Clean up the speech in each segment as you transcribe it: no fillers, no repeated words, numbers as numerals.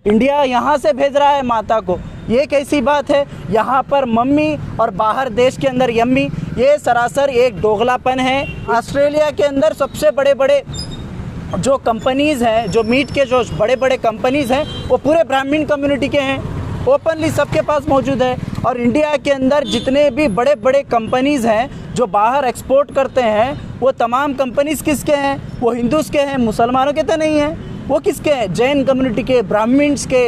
India यहाँ से भेज रहा है माता को, ये कैसी बात है। यहाँ पर मम्मी और बाहर देश के अंदर यम्मी, ये सरासर एक दोगलापन है। ऑस्ट्रेलिया के अंदर सबसे बड़े बड़े जो कंपनीज़ हैं, जो मीट के जो बड़े बड़े कंपनीज़ हैं, वो पूरे ब्राह्मण कम्युनिटी के हैं, ओपनली सबके पास मौजूद है। और इंडिया के अंदर जितने भी बड़े बड़े कंपनीज़ हैं जो बाहर एक्सपोर्ट करते हैं, वो तमाम कंपनीज़ किसके हैं? वो हिंदूज़ के हैं, मुसलमानों के तो नहीं हैं। वो किसके हैं? जैन कम्युनिटी के, ब्राह्मण्स के,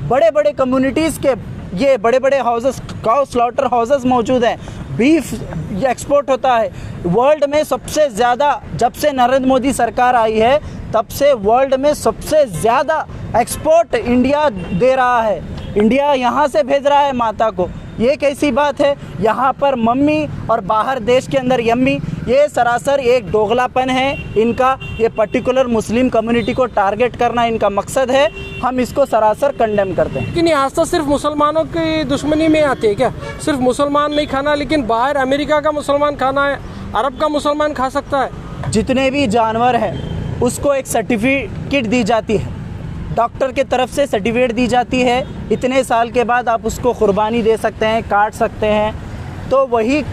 बड़े बड़े कम्युनिटीज़ के। ये बड़े बड़े हाउसेस, काउ स्लॉटर हाउसेस मौजूद हैं। बीफ एक्सपोर्ट होता है वर्ल्ड में सबसे ज़्यादा। जब से नरेंद्र मोदी सरकार आई है तब से वर्ल्ड में सबसे ज़्यादा एक्सपोर्ट इंडिया दे रहा है। इंडिया यहाँ से भेज रहा है माता को, ये कैसी बात है। यहाँ पर मम्मी और बाहर देश के अंदर यम्मी, ये सरासर एक दोगलापन है इनका। ये पर्टिकुलर मुस्लिम कम्युनिटी को टारगेट करना इनका मकसद है। हम इसको सरासर कंडेम करते हैं। लेकिन यहाँ तो सिर्फ मुसलमानों की दुश्मनी में आती है क्या? सिर्फ मुसलमान नहीं खाना, लेकिन बाहर अमेरिका का मुसलमान खाना है, अरब का मुसलमान खा सकता है। जितने भी जानवर हैं उसको एक सर्टिफिकेट दी जाती है, डॉक्टर के तरफ से सर्टिफिकेट दी जाती है। इतने साल के बाद आप उसको कुर्बानी दे सकते हैं, काट सकते हैं, तो वही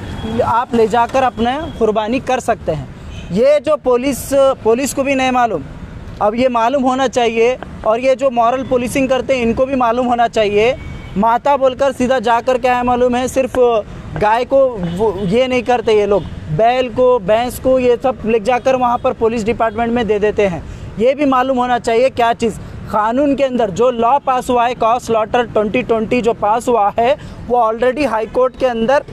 आप ले जाकर अपने कुर्बानी कर सकते हैं। ये जो पुलिस को भी नहीं मालूम, अब ये मालूम होना चाहिए। और ये जो मॉरल पुलिसिंग करते हैं इनको भी मालूम होना चाहिए। माता बोलकर सीधा जाकर क्या है मालूम है, सिर्फ गाय को ये नहीं करते ये लोग, बैल को, भैंस को, ये सब ले जाकर वहाँ पर पुलिस डिपार्टमेंट में दे देते हैं। ये भी मालूम होना चाहिए क्या चीज़ कानून के अंदर जो लॉ पास हुआ है, काउ स्लॉटर 2020 जो पास हुआ है, वो ऑलरेडी हाई कोर्ट के अंदर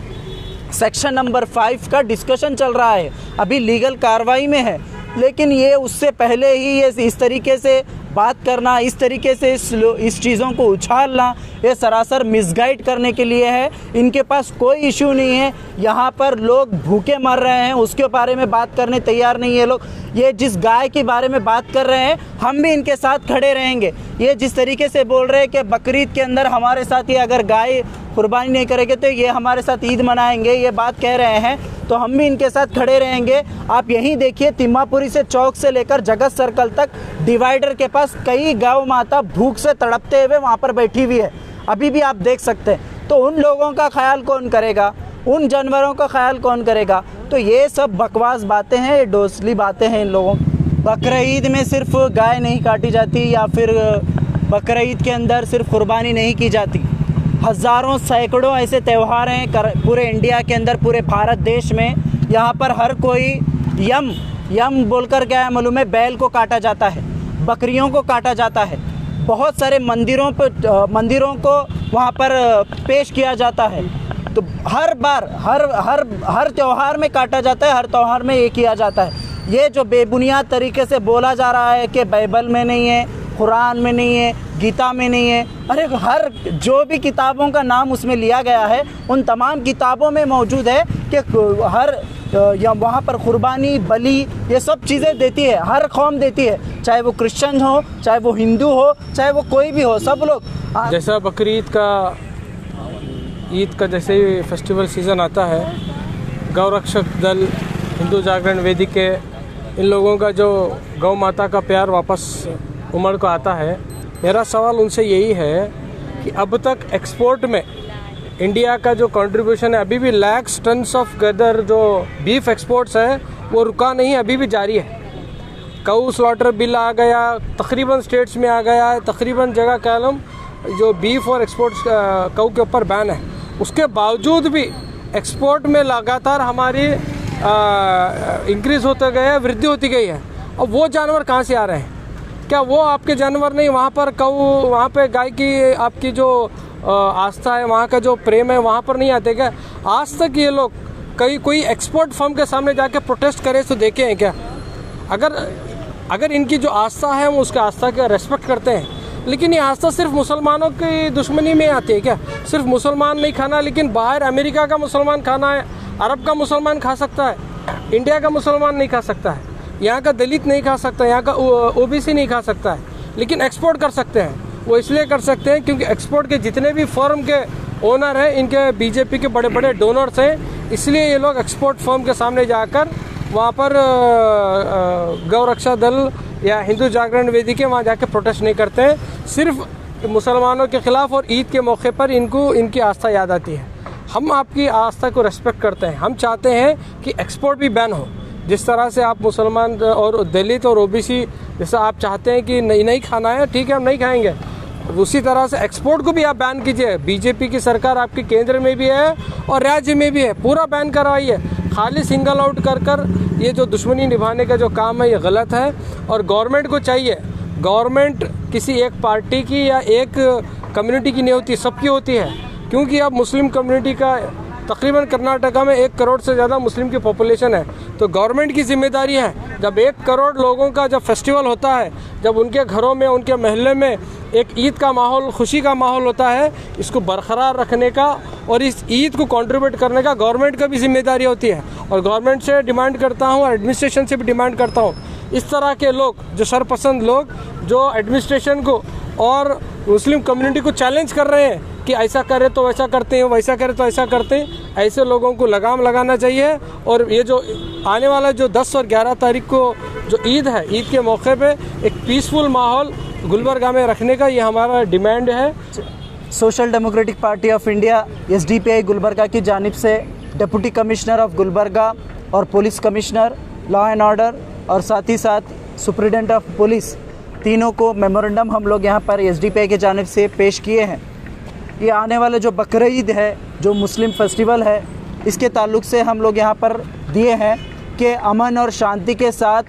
सेक्शन नंबर 5 का डिस्कशन चल रहा है, अभी लीगल कार्रवाई में है। लेकिन ये उससे पहले ही ये इस तरीके से बात करना, इस तरीके से इस चीज़ों को उछालना, ये सरासर मिसगाइड करने के लिए है। इनके पास कोई इशू नहीं है। यहाँ पर लोग भूखे मर रहे हैं, उसके बारे में बात करने तैयार नहीं है लोग। ये जिस गाय के बारे में बात कर रहे हैं, हम भी इनके साथ खड़े रहेंगे। ये जिस तरीके से बोल रहे हैं कि बकरीद के अंदर हमारे साथ ये अगर गाय कुर्बानी नहीं करेंगे तो ये हमारे साथ ईद मनाएंगे, ये बात कह रहे हैं, तो हम भी इनके साथ खड़े रहेंगे। आप यहीं देखिए, तिम्मापुरी से चौक से लेकर जगत सर्कल तक डिवाइडर के पास कई गौ माता भूख से तड़पते हुए वहाँ पर बैठी हुई है, अभी भी आप देख सकते हैं। तो उन लोगों का ख्याल कौन करेगा? उन जानवरों का ख्याल कौन करेगा? तो ये सब बकवास बातें हैं, ये डोसली बातें हैं इन लोगों। बकरीद में सिर्फ गाय नहीं काटी जाती, या फिर बकरीद के अंदर सिर्फ कुर्बानी नहीं की जाती। हज़ारों सैकड़ों ऐसे त्यौहार हैं पूरे इंडिया के अंदर, पूरे भारत देश में। यहाँ पर हर कोई यम बोलकर क्या है मालूम है, बैल को काटा जाता है, बकरियों को काटा जाता है। बहुत सारे मंदिरों को वहाँ पर पेश किया जाता है। तो हर बार हर त्यौहार में काटा जाता है, हर त्यौहार में ये किया जाता है। ये जो बेबुनियाद तरीके से बोला जा रहा है कि बाइबल में नहीं है, कुरान में नहीं है, गीता में नहीं है, अरे हर जो भी किताबों का नाम उसमें लिया गया है, उन तमाम किताबों में मौजूद है कि हर या वहाँ पर कुर्बानी, बलि, ये सब चीज़ें देती है, हर कौम देती है, चाहे वो क्रिश्चियन हो, चाहे वो हिंदू हो, चाहे वो कोई भी हो, सब लोग। जैसा बकरीद का, ईद का जैसे ही फेस्टिवल सीज़न आता है, गौरक्षक दल, हिंदू जागरण वेदिके, इन लोगों का जो गौ माता का प्यार वापस उमड़ को आता है। मेरा सवाल उनसे यही है कि अब तक एक्सपोर्ट में इंडिया का जो कंट्रीब्यूशन है, अभी भी लैक्स टन्स ऑफ गदर जो बीफ एक्सपोर्ट्स है वो रुका नहीं, अभी भी जारी है। काउ स्लॉटर बिल आ गया, तकरीबन स्टेट्स में आ गया है, तकरीबन जगह कलम जो बीफ और एक्सपोर्ट्स काउ के ऊपर बैन है। उसके बावजूद भी एक्सपोर्ट में लगातार हमारी इंक्रीज़ होते गए, वृद्धि होती गई है। अब वो जानवर कहाँ से आ रहे हैं? क्या वो आपके जानवर नहीं? वहाँ पर वहाँ पे गाय की आपकी जो आस्था है, वहाँ का जो प्रेम है, वहाँ पर नहीं आते क्या? आज तक ये लोग कोई एक्सपोर्ट फर्म के सामने जाके प्रोटेस्ट करे तो देखे हैं क्या? अगर इनकी जो आस्था है वो उसके आस्था का रेस्पेक्ट करते हैं, लेकिन ये आस्था सिर्फ मुसलमानों की दुश्मनी में आती है क्या? सिर्फ मुसलमान नहीं खाना, लेकिन बाहर अमेरिका का मुसलमान खाना है, अरब का मुसलमान खा सकता है, इंडिया का मुसलमान नहीं खा सकता है, यहाँ का दलित नहीं खा सकता, यहाँ का ओबीसी नहीं खा सकता है, लेकिन एक्सपोर्ट कर सकते हैं। वो इसलिए कर सकते हैं क्योंकि एक्सपोर्ट के जितने भी फर्म के ओनर हैं, इनके बीजेपी के बड़े बड़े डोनर्स हैं, इसलिए ये लोग एक्सपोर्ट फर्म के सामने जाकर वहाँ पर गौ रक्षा दल या हिंदू जागरण वेदी के वहाँ जाके प्रोटेस्ट नहीं करते हैं। सिर्फ मुसलमानों के ख़िलाफ़ और ईद के मौके पर इनको इनकी आस्था याद आती है। हम आपकी आस्था को रेस्पेक्ट करते हैं। हम चाहते हैं कि एक्सपोर्ट भी बैन हो। जिस तरह से आप मुसलमान और दलित और ओबीसी जैसा आप चाहते हैं कि नहीं खाना है, ठीक है हम नहीं खाएंगे, उसी तरह से एक्सपोर्ट को भी आप बैन कीजिए। बीजेपी की सरकार आपकी केंद्र में भी है और राज्य में भी है, पूरा बैन करवाइए। खाली सिंगल आउट कर ये जो दुश्मनी निभाने का जो काम है ये गलत है। और गवर्नमेंट को चाहिए, गवर्नमेंट किसी एक पार्टी की या एक कम्युनिटी की नहीं होती, सबकी होती है। क्योंकि अब मुस्लिम कम्युनिटी का तकरीबन कर्नाटका में 1 करोड़ से ज़्यादा मुस्लिम की पॉपुलेशन है। तो गवर्नमेंट की जिम्मेदारी है, जब 1 करोड़ लोगों का जब फेस्टिवल होता है, जब उनके घरों में उनके महल्ले में एक ईद का माहौल, खुशी का माहौल होता है, इसको बरकरार रखने का और इस ईद को कंट्रीब्यूट करने का गवर्नमेंट का भी जिम्मेदारी होती है। और गवर्नमेंट से डिमांड करता हूँ और एडमिनिस्ट्रेशन से भी डिमांड करता हूँ, इस तरह के लोग जो सरपसंद लोग जो एडमिनिस्ट्रेशन को और मुस्लिम कम्युनिटी को चैलेंज कर रहे हैं कि ऐसा करे तो वैसा करते हैं, वैसा करे तो ऐसा करते हैं, ऐसे लोगों को लगाम लगाना चाहिए। और ये जो आने वाला जो 10 और 11 तारीख को जो ईद है, ईद के मौके पे एक पीसफुल माहौल गुलबर्गा में रखने का ये हमारा डिमांड है। Social democratic party of India SDPI Gulbarga की जानिब से डिप्टी कमिश्नर ऑफ गुलबर्गा और police commissioner law and order और साथ ही साथ सुप्रिटेंडेंट ऑफ पुलिस, तीनों को मेमोरेंडम हम लोग यहाँ पर SDPI की जानिब से पेश किए हैं। ये आने वाले जो बकरीद है, जो मुस्लिम फेस्टिवल है, इसके ताल्लुक़ से हम लोग यहाँ पर दिए हैं कि अमन और शांति के साथ,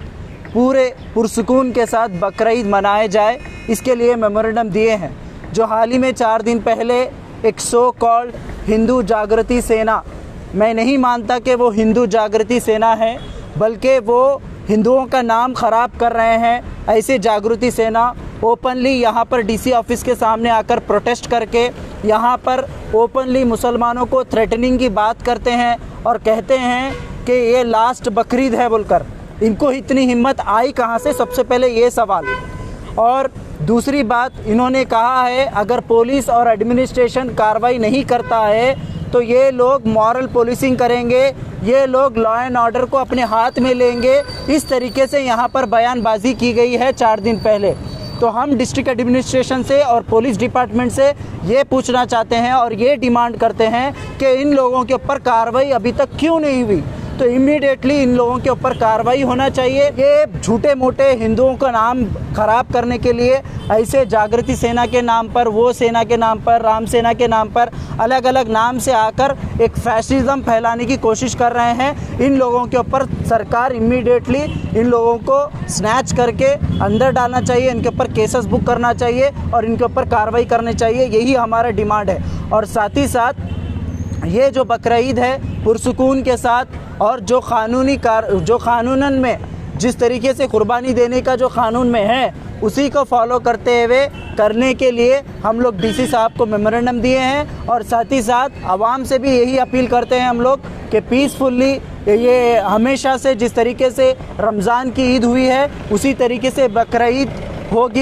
पूरे पुरसुकून के साथ बकरीद मनाए जाए, इसके लिए मेमोरेंडम दिए हैं। जो हाल ही में 4 दिन पहले एक सो कॉल्ड हिंदू जागृति सेना, मैं नहीं मानता कि वो हिंदू जागृति सेना है, बल्कि वो हिंदुओं का नाम ख़राब कर रहे हैं। ऐसे जागृति सेना ओपनली यहाँ पर DC ऑफिस के सामने आकर प्रोटेस्ट करके यहाँ पर ओपनली मुसलमानों को थ्रेटनिंग की बात करते हैं और कहते हैं कि ये लास्ट बकरीद है बोलकर। इनको इतनी हिम्मत आई कहाँ से, सबसे पहले ये सवाल। और दूसरी बात, इन्होंने कहा है अगर पुलिस और एडमिनिस्ट्रेशन कार्रवाई नहीं करता है तो ये लोग मॉरल पुलिसिंग करेंगे, ये लोग लॉ एंड ऑर्डर को अपने हाथ में लेंगे। इस तरीके से यहाँ पर बयानबाजी की गई है 4 दिन पहले। तो हम डिस्ट्रिक्ट एडमिनिस्ट्रेशन से और पुलिस डिपार्टमेंट से ये पूछना चाहते हैं और ये डिमांड करते हैं कि इन लोगों के ऊपर कार्रवाई अभी तक क्यों नहीं हुई। तो इमीडिएटली इन लोगों के ऊपर कार्रवाई होना चाहिए। ये झूठे मोटे हिंदुओं का नाम ख़राब करने के लिए ऐसे जागृति सेना के नाम पर, वो सेना के नाम पर, राम सेना के नाम पर अलग अलग नाम से आकर एक फैसिज्म फैलाने की कोशिश कर रहे हैं। इन लोगों के ऊपर सरकार इमीडिएटली इन लोगों को स्नैच करके अंदर डालना चाहिए, इनके ऊपर केसेस बुक करना चाहिए और इनके ऊपर कार्रवाई करनी चाहिए। यही हमारा डिमांड है। और साथ ही साथ ये जो बकरीद है पुरसुकून के साथ और जो कानूनन में जिस तरीके से कुर्बानी देने का जो कानून में है उसी को फॉलो करते हुए करने के लिए हम लोग DC साहब को मेमोरेंडम दिए हैं। और साथ ही साथ आवाम से भी यही अपील करते हैं हम लोग कि पीसफुली, ये हमेशा से जिस तरीके से रमज़ान की ईद हुई है उसी तरीके से बकरीद होगी।